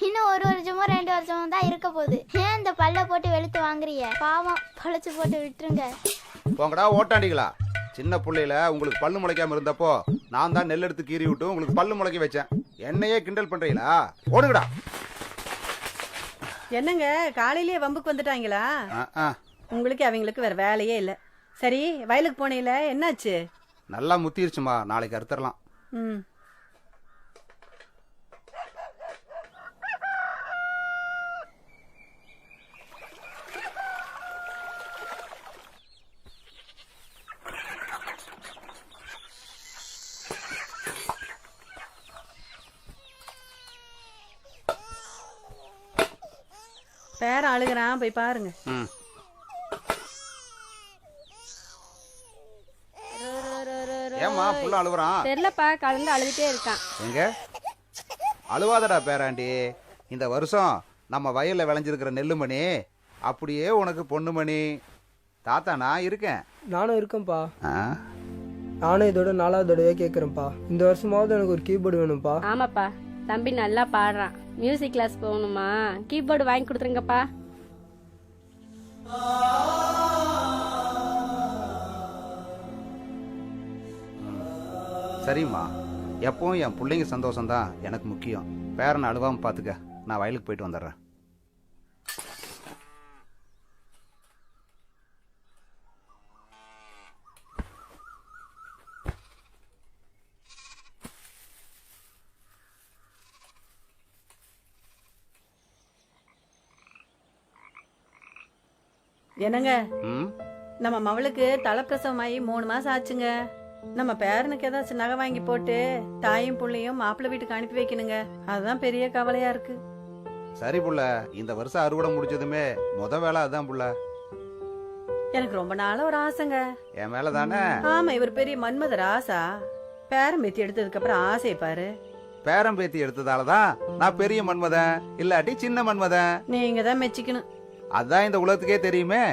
இன்னும் 1 வருஷமோ 2 வருஷமோ தான் இருக்க போகுது. ஏன் இந்த பல்ல போட்டு வெளுத்து வாங்குறீங்க? பாவம், பொழைச்சு போட்டு விட்டுருங்க. போங்கடா ஓட்டாண்டிகளா. சின்ன பிள்ளையில உங்களுக்கு பல்லு முளைக்காம இருந்தப்போ நான் தான் நெல் எடுத்து கீறி விட்டு உங்களுக்கு பல்லு முளைக்க வச்சேன். என்னையே கிண்டல் பண்றீங்களா? ஓடுங்கடா. என்னங்க காலையிலேயே வம்புக்கு வந்துட்டாங்களா? உங்களுக்கு அவங்களுக்கு வேற வேலையே இல்ல. சரி, வயலுக்கு போனீல, என்னாச்சு? நல்லா முத்திருச்சுமா, நாளைக்கு அறுத்தரலாம். ம். பேர அழுகுறான், போய் பாருங்க. ஏமா புள்ள அழுவுறான்? தெரியலப்பா, கலந்து அழுதுட்டே இருக்கான். எங்க அழுவாதடா பேராண்டி. இந்த வருஷம் நம்ம வயல்ல விளைஞ்சிருக்கிற நெல்லுமணி அப்படியே உனக்கு பொண்ணுமணி. தாத்தா நான் இருக்கேன். நானும் இருக்கேன்ப்பா. நானும் இதோட 4வது தடவையா கேட்குறேன்ப்பா. இந்த வருஷமாவது எனக்கு ஒரு கீபோர்டு வேணும்ப்பா. ஆமாப்பா, தம்பி நல்லா பாடுறான். மியூசிக் கிளாஸ் போகணுமா? கீபோர்டு வாங்கி கொடுத்துருங்கப்பா. சரிம்மா, எப்பவும் என் பிள்ளைங்க சந்தோஷம்தான் எனக்கு முக்கியம். பேரனை அழுவாம பாத்துக்க. நான் வயலுக்கு போயிட்டு வந்துடுறேன். என்னங்க, நம்ம மவளுக்கு தலைப்பிரசவமாயி 3 மாசம் ஆச்சுங்க. நம்ம பேரனுக்கு ஏதாச்சும் நகை வாங்கி போட்டு தாயும் புள்ளையும் மாப்பிள்ளை வீட்டுக்கு அனுப்பி வைக்கணுங்க. அதுதான் பெரிய கவலையா இருக்கு. சரி புள்ள, இந்த வருஷம் அறுவடை முடிச்சதுமே வேலை அதான் புள்ள. எனக்கு ரொம்ப நாளா ஒரு ஆசைங்க. என் மேல தானே? ஆமா, இவர் பெரிய மன்மதர் ஆசா. பேரம் பேத்தி எடுத்ததுக்கு அப்புறம் ஆசையை பாரு. பேரம் பேத்தி எடுத்ததாலதான் நான் பெரிய மன்மதன், இல்லாட்டி சின்ன மன்மதன். நீங்க தான் மெச்சிக்கணும். அதான் இந்த உலகத்துக்கே தெரியுமே.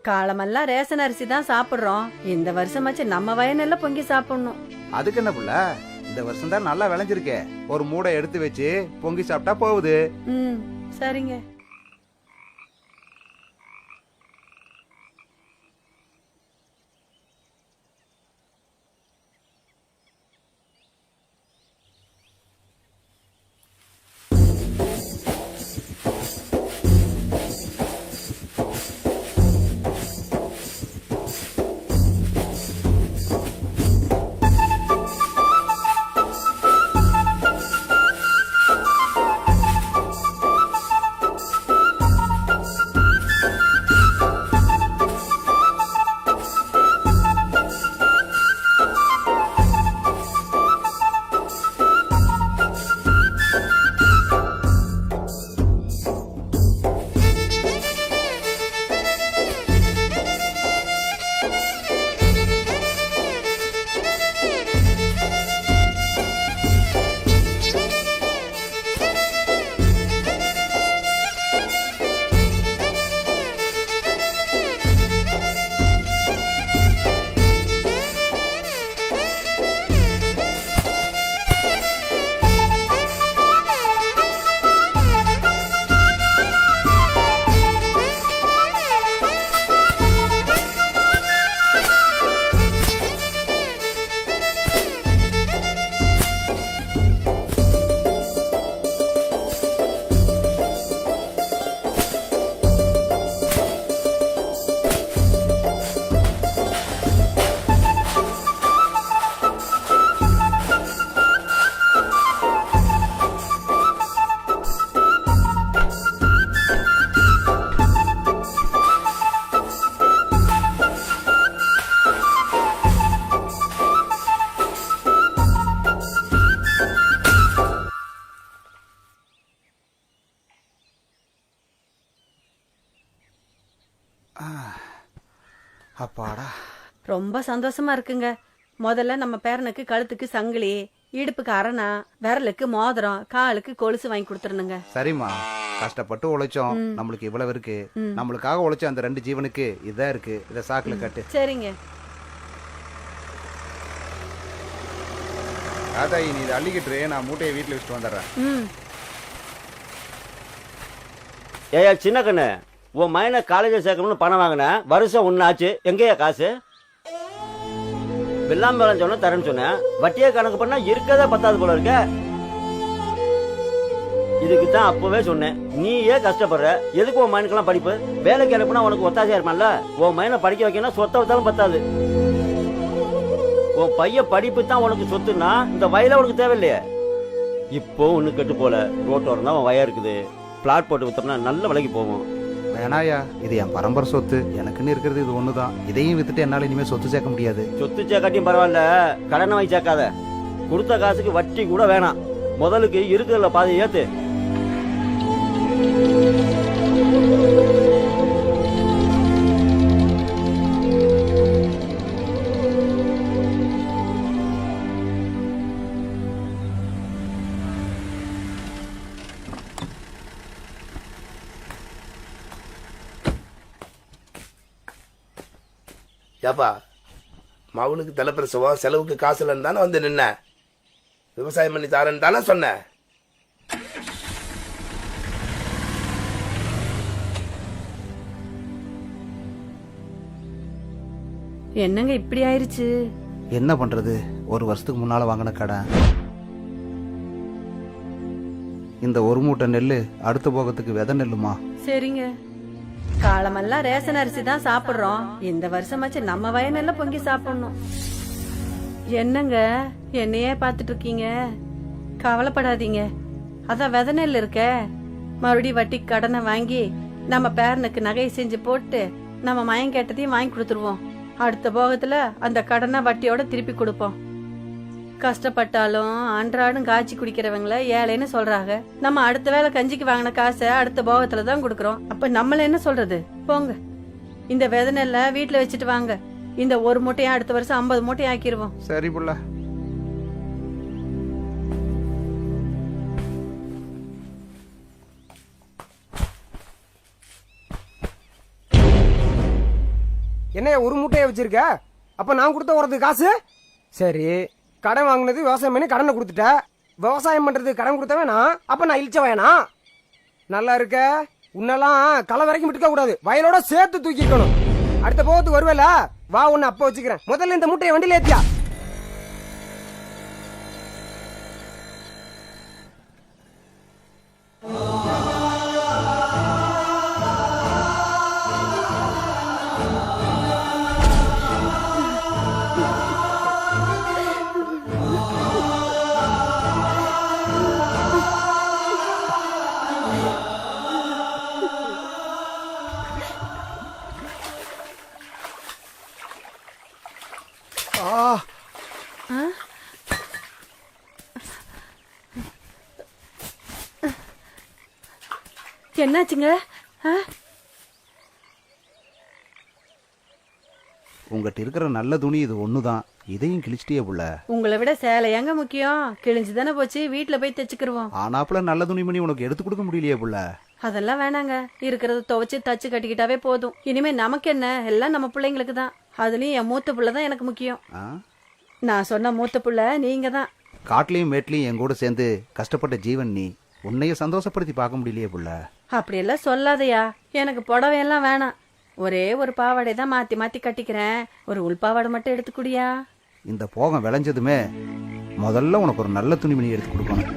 காலமெல்லாம் ரேஷன் அரிசி தான் சாப்பிடுறோம். இந்த வருஷமாச்சு நம்ம வயனெல்லாம் பொங்கி சாப்பிடணும். அதுக்கு என்ன புள்ள, இந்த வருஷம் தான் நல்லா விளைஞ்சிருக்கே. ஒரு மூடை எடுத்து வச்சு பொங்கி சாப்பிட்டா போகுது. சரிங்க. அப்பாடா, ரொம்ப சந்தோஷமா இருக்குங்க. முதல்ல நம்ம பேரனுக்கு கழுத்துக்கு சங்கிலி, இடுப்புக்கு அரணா, விரலுக்கு மோதிரம், காலுக்கு கொலுசு வாங்கி கொடுத்துருணுங்க. சரிம்மா, கஷ்டப்பட்டு உழைச்சோம். நம்மளுக்கு இவ்வளவு இருக்கு. நம்மளுக்காக உழைச்ச அந்த 2 ஜீவனுக்கு இதான் இருக்கு. இத சாக்குல கட்டு. சரிங்க. அதான் நீ இதை அள்ளிக்கிட்டு நான் மூட்டையை வீட்டுல வச்சுட்டு வந்துடுறேன். ஏயா சின்ன கண்ணு, உன் மைனை காலேஜில் சேர்க்கணும்னு பணம் வாங்கினேன், வருஷம் ஒன்று ஆச்சு, எங்கேயா காசு? வெள்ளாம் வேலை சொன்ன தரேன்னு சொன்னேன், வட்டியை கணக்கு பண்ணா இருக்கதே பத்தாது போல இருக்க. இதுக்கு தான் அப்பவே சொன்னேன், நீ ஏன் கஷ்டப்படுற, எதுக்கு உன் மைனுக்கெல்லாம் படிப்பு? வேலைக்கு அனுப்புனா உனக்கு ஒத்தாசையா இருப்பான்ல. உன் மைனை படிக்க வைக்கணும், சொத்தை வித்தாலும் பத்தாது. உன் பையன் படிப்பு தான் உனக்கு சொத்துன்னா இந்த வயல உனக்கு தேவையில்லையே. இப்போ ஒண்ணு கெட்டு போல, ரோட்டோரம் தான் வயம் இருக்குது, பிளாட் போட்டு வித்தோம்னா நல்ல விலைக்கு போவோம். வேணாயா, இது என் பரம்பரை சொத்து, எனக்குன்னு இருக்கிறது இது ஒண்ணுதான். இதையும் வித்துட்டு என்னால இனிமே சொத்து சேர்க்க முடியாது. சொத்து சேர்க்காட்டியும் பரவாயில்ல, கடனை வாங்கி சேர்க்காத. கொடுத்த காசுக்கு வட்டி கூட வேணாம், முதலுக்கு இருக்குதுல பாதி ஏத்து. ஏப்பா, மவனுக்கு தலைப்பிரசவம் செலவுக்கு காசு இல்லைன்னு தானே வந்து நின்ன. விவசாயம் பண்ணி தாரேன்னு தானே சொன்னேன். என்னங்க இப்படி ஆயிருச்சு? என்ன பண்றது, ஒரு வருஷத்துக்கு முன்னால வாங்கின கடன். இந்த ஒரு மூட்டை நெல்லு அடுத்த போகத்துக்கு விதை நெல்லுமா? சரிங்க, காலமெல்லாம் ரேஷன் அரிசி தான் சாப்பிடுறோம், இந்த வருஷமாச்சு நம்ம வயநெல்ல பொங்கி சாப்பிடணும். என்னங்க என்னையே பாத்துட்டு இருக்கீங்க? கவலைப்படாதீங்க, அதான் விதை நெல் இருக்க. மறுபடியும் வட்டி கடனை வாங்கி நம்ம பேரனுக்கு நகையை செஞ்சு போட்டு நம்ம மயம் கேட்டதையும் வாங்கி கொடுத்துருவோம். அடுத்த போகத்துல அந்த கடனை வட்டியோட திருப்பி கொடுப்போம். கஷ்டப்பட்டாலும் அன்றாடம் காய்ச்சி குடிக்கிறவங்கள ஏழைன்னு சொல்றாங்க. நம்ம அடுத்த வேளை கஞ்சிக்கு வாங்கின காசை அடுத்த போகத்துல தான் கொடுக்கறோம். அப்ப நம்மள என்ன சொல்றது? போங்க, இந்த வேதனைல வீட்டுல வச்சுட்டு வாங்க. இந்த ஒரு மூட்டையா அடுத்த வருஷம் 50 மூட்டையா ஆக்கிடுவோம். சரி புள்ள. என்னைய ஒரு மூட்டையை வச்சிருக்க? அப்ப நான் கொடுத்த உரத்துக்கு காசு? சரி, கடன் வாங்கினது விவசாயம் பண்ணி கடனை கொடுத்துட்ட. விவசாயம் பண்றது கடன் கொடுத்த வேணாம், அப்ப நான் இழிச்ச வேணா? நல்லா இருக்க. உன்னெல்லாம் களை வரைக்கும் விட்டுக்க கூடாது, வயலோட சேர்த்து தூக்கிக்கணும். அடுத்த போகத்துக்கு வருவேல, வா உன்னை அப்ப வச்சுக்கிறேன். முதல்ல இந்த மூட்டையை வண்டியில ஏத்தியா. என்னாச்சுங்க? உங்ககிட்ட இருக்கிற நல்ல துணி இது ஒண்ணுதான், இதையும் கிழிச்சிட்டியே புள்ள. உங்களை விட சேலை எங்க முக்கியம்? கிழிஞ்சு தானே போச்சு, வீட்டுல போய் தைச்சுக்கிருவோம். ஆனாப்புல நல்ல துணி மணி உனக்கு எடுத்து கொடுக்க முடியலையே புள்ள. அதெல்லாம் வேணாங்க, இருக்கிறத துவைச்சு தச்சு கட்டிக்கிட்டாவே போதும். இனிமே நமக்கு என்ன, எல்லாம் நம்ம பிள்ளைங்களுக்கு தான். அதுலயும் என் மூத்த புள்ள தான் எனக்கு முக்கியம். நான் சொன்ன மூத்த புள்ள நீங்க தான். காட்டுலயும் மேட்லயும் என் கூட சேர்ந்து கஷ்டப்பட்ட ஜீவன் நீ, உன்னைய சந்தோஷப்படுத்தி பார்க்க முடியலையே புள்ள. அப்படியெல்லாம் சொல்லாதையா, எனக்கு புடவையெல்லாம் வேணாம். ஒரே ஒரு பாவாடை தான் மாத்தி மாத்தி கட்டிக்கிறேன், ஒரு உள்பாவாடை மட்டும் எடுத்துக்கூடியா. இந்த போகம் விளைஞ்சதுமே முதல்ல உனக்கு ஒரு நல்ல துணிமணி எடுத்து கொடுக்கணும்.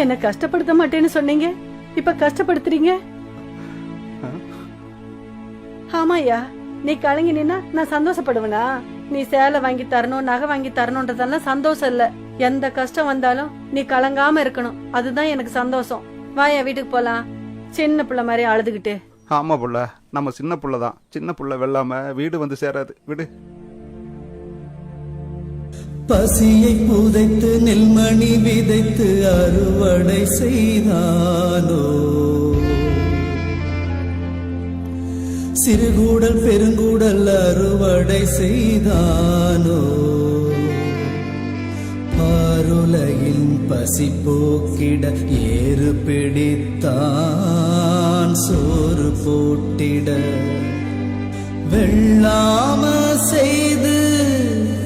என்ன கஷ்டப்படுத்த மாட்டேன்னு சொன்னீங்க, இப்ப கஷ்டப்படுத்துறீங்க. ஆமாயா, நீ கலங்கி நின்னா நான் சந்தோஷப்படுவேனா? நீ சேலை வாங்கி தரணும், நகை வாங்கி தரணும்ன்றதெல்லாம் சந்தோஷம் இல்ல. எந்த கஷ்டம் வந்தாலும் நீ கலங்காம இருக்கணும், அதுதான் எனக்கு சந்தோஷம். வாயா வீட்டுக்கு போலாம். சின்ன புள்ள மாதிரி அழுதுகிட்டு. ஆமா புள்ள, நம்ம சின்ன புள்ளதான். சின்ன புள்ள வெல்லாம வீடு வந்து சேராது, விடு. பசியை புதைத்து நெல்மணி விதைத்து அறுவடை செய்தானோ, சிறுகூடல் பெருங்கூடல் அறுவடை செய்தானோ, பாருலகின் பசி போக்கிட ஏறு பிடித்தான் சோறு போட்டிட, வெள்ளாம செய்து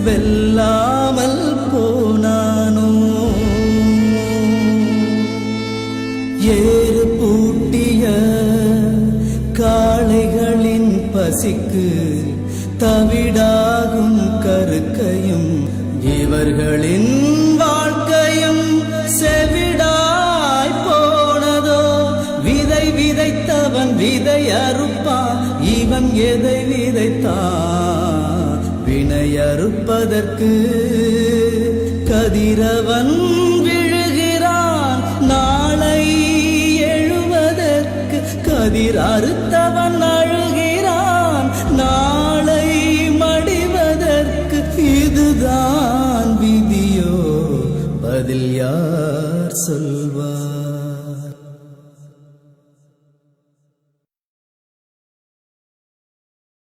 வெல்லாமல் போனானோ. ஏறு பூட்டிய காளைகளின் பசிக்கு தவிடாகும் கருக்கையும் இவர்களின் வாழ்க்கையும் செவிடாய் போனதோ. விதை விதைத்தவன் விதை அறுப்பான், இவன் எதை விதைத்தான் வினை அறுப்பதற்கு கதிரவன் விழுகிறான். நாளை எழுவதற்கு கதிர் அறுத்தவன் அழுகிறான். நாளை மடிவதற்கு இதுதான் விதியோ, பதில் யார் சொல்வார்?